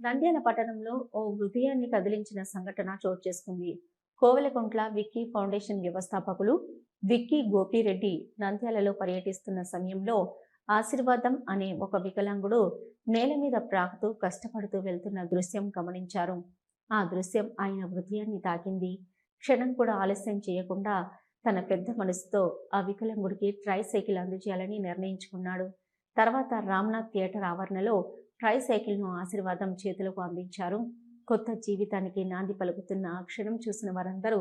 నంద్యాల పట్టణంలో ఓ హృదయాన్ని కదిలించిన సంఘటన చోటు చేసుకుంది. కోవెలకుంట్ల విక్కీ ఫౌండేషన్ వ్యవస్థాపకులు విక్కీ గోపిరెడ్డి నంద్యాలలో పర్యటిస్తున్న సమయంలో ఆశీర్వాదం అనే ఒక వికలాంగుడు నేల మీద ప్రాకుతూ కష్టపడుతూ వెళ్తున్న దృశ్యం గమనించారు. ఆ దృశ్యం ఆయన హృదయాన్ని తాకింది. క్షణం కూడా ఆలస్యం చేయకుండా తన పెద్ద మనసుతో ఆ వికలాంగుడికి ట్రైసైకిల్ అందజేయాలని నిర్ణయించుకున్నాడు. తర్వాత రామ్నాథ్ థియేటర్ ఆవరణలో ట్రైసైకిల్ను ఆశీర్వాదం చేతులకు అందించారు. కొత్త జీవితానికి నాంది పలుకుతున్న ఆ క్షణం చూసిన వారందరూ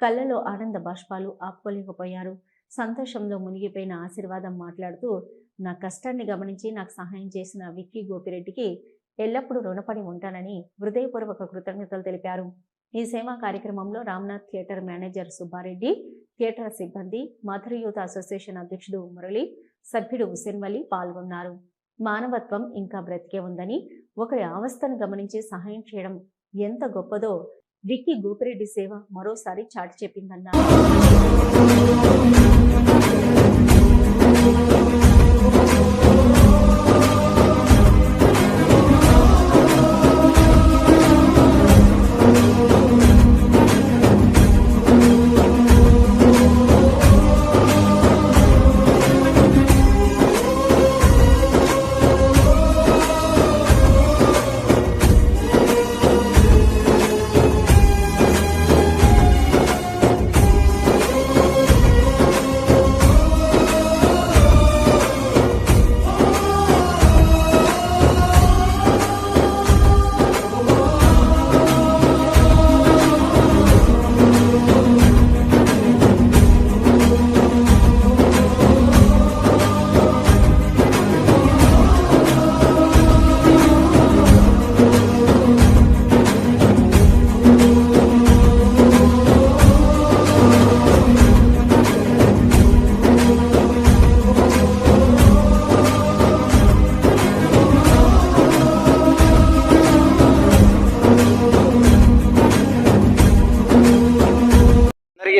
కళ్ళలో ఆనంద బాష్పాలు ఆపుకోలేకపోయారు. సంతోషంలో మునిగిపోయిన ఆశీర్వాదం మాట్లాడుతూ, నా కష్టాన్ని గమనించి నాకు సహాయం చేసిన విక్కీ గోపిరెడ్డికి ఎల్లప్పుడూ రుణపడి ఉంటానని హృదయపూర్వక కృతజ్ఞతలు తెలిపారు. ఈ సేవా కార్యక్రమంలో Ramnath theatre manager Subbareddy, theatre సిబ్బంది, మదర్ యూత్ అసోసియేషన్ అధ్యక్షుడు మురళి, సభ్యుడు హుసేన్ వలి పాల్గొన్నారు. మానవత్వం ఇంకా బ్రతికే ఉందని, ఒకరి అవస్థను గమనించి సహాయం చేయడం ఎంత గొప్పదో విక్కీ గోపిరెడ్డి సేవ మరోసారి చాటి చెప్పిందన్నారు.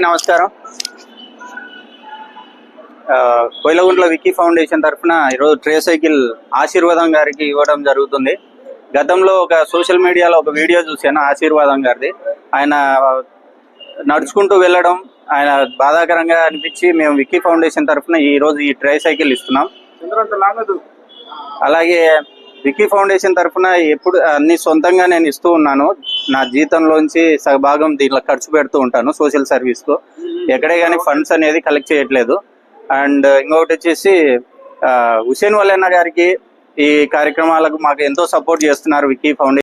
నమస్కారం. కోయిలగుంట్ల విక్కీ ఫౌండేషన్ తరఫున ఈరోజు ట్రైసైకిల్ ఆశీర్వాదం గారికి ఇవ్వడం జరుగుతుంది. గతంలో ఒక సోషల్ మీడియాలో ఒక వీడియో చూశాను ఆశీర్వాదం గారిది. ఆయన నడుచుకుంటూ వెళ్ళడం ఆయన బాధాకరంగా అనిపించి మేము విక్కీ ఫౌండేషన్ తరఫున ఈరోజు ఈ ట్రైసైకిల్ ఇస్తున్నాం. అలాగే విక్కీ ఫౌండేషన్ తరఫున ఎప్పుడు అన్ని సొంతంగా నేను ఇస్తూ ఉన్నాను. నా జీతంలోంచి సగభాగం దీంట్లో ఖర్చు పెడుతూ ఉంటాను సోషల్ సర్వీస్కు. ఎక్కడే కానీ ఫండ్స్ అనేది కలెక్ట్ చేయట్లేదు. అండ్ ఇంకొకటి వచ్చేసి హుసేన్ వలి గారికి ఈ కార్యక్రమాలకు మాకు ఎంతో సపోర్ట్ చేస్తున్నారు విక్కీ ఫౌండేషన్.